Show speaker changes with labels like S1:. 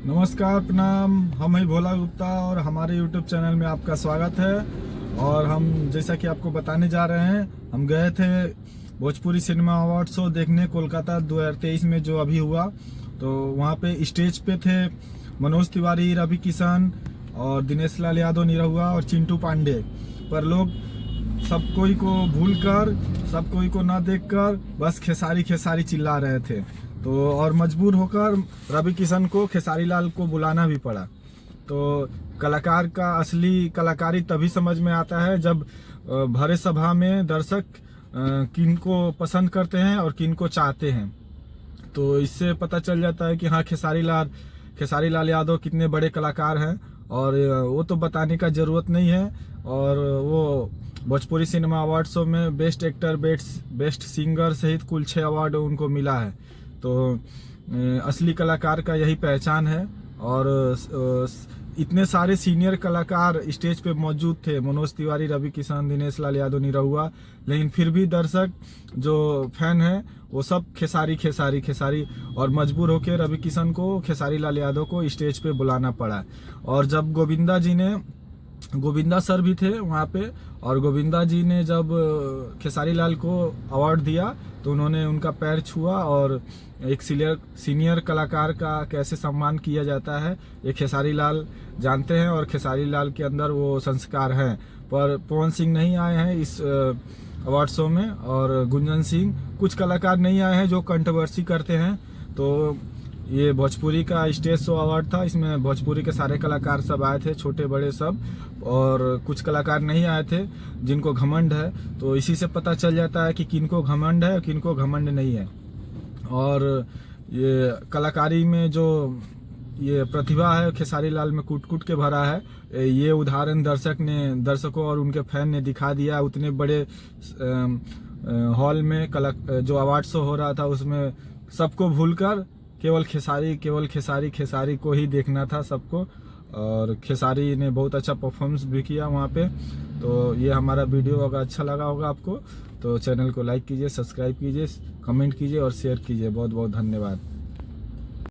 S1: नमस्कार, प्रणाम। हम हैं भोला गुप्ता और हमारे YouTube चैनल में आपका स्वागत है। और हम जैसा कि आपको बताने जा रहे हैं, हम गए थे भोजपुरी सिनेमा अवार्ड शो देखने कोलकाता 2023 में जो अभी हुआ। तो वहाँ पे स्टेज पे थे मनोज तिवारी, रवि किशन और दिनेश लाल यादव निरहुआ और चिंटू पांडे। पर लोग सब कोई को भूलकर, सब कोई को ना देखकर बस खेसारी खेसारी चिल्ला रहे थे। तो और मजबूर होकर रवि किशन को खेसारी लाल को बुलाना भी पड़ा। तो कलाकार का असली कलाकारी तभी समझ में आता है जब भरे सभा में दर्शक किन को पसंद करते हैं और किन को चाहते हैं। तो इससे पता चल जाता है कि हाँ, खेसारी लाल यादव कितने बड़े कलाकार हैं। और वो तो बताने का जरूरत नहीं है। और वो भोजपुरी सिनेमा अवार्ड शो में बेस्ट एक्टर, बेस्ट सिंगर सहित कुल 6 अवार्ड उनको मिला है। तो असली कलाकार का यही पहचान है। और इतने सारे सीनियर कलाकार स्टेज पे मौजूद थे, मनोज तिवारी, रवि किशन, दिनेश लाल यादव निरहुआ, लेकिन फिर भी दर्शक जो फैन है वो सब खेसारी और मजबूर होकर रवि किशन को, खेसारी लाल यादव को स्टेज पे बुलाना पड़ा। और जब गोविंदा सर भी थे वहाँ पे, और गोविंदा जी ने जब खेसारी लाल को अवार्ड दिया तो उन्होंने उनका पैर छुआ। और एक सीनियर कलाकार का कैसे सम्मान किया जाता है ये खेसारी लाल जानते हैं, और खेसारी लाल के अंदर वो संस्कार हैं। पर पवन सिंह नहीं आए हैं इस अवार्ड शो में, और गुंजन सिंह, कुछ कलाकार नहीं आए हैं जो कंट्रोवर्सी करते हैं। तो ये भोजपुरी का स्टेज शो अवार्ड था, इसमें भोजपुरी के सारे कलाकार सब आए थे, छोटे बड़े सब। और कुछ कलाकार नहीं आए थे जिनको घमंड है। तो इसी से पता चल जाता है कि किनको घमंड है और किनको घमंड नहीं है। और ये कलाकारी में जो ये प्रतिभा है खेसारी लाल में कूट के भरा है। ये उदाहरण दर्शकों और उनके फैन ने दिखा दिया। उतने बड़े हॉल में जो अवार्ड शो हो रहा था उसमें सबको भूलकर केवल खेसारी को ही देखना था सबको। और खेसारी ने बहुत अच्छा परफॉर्मेंस भी किया वहाँ पे। तो ये हमारा वीडियो अगर अच्छा लगा होगा आपको तो चैनल को लाइक कीजिए, सब्सक्राइब कीजिए, कमेंट कीजिए और शेयर कीजिए। बहुत बहुत धन्यवाद।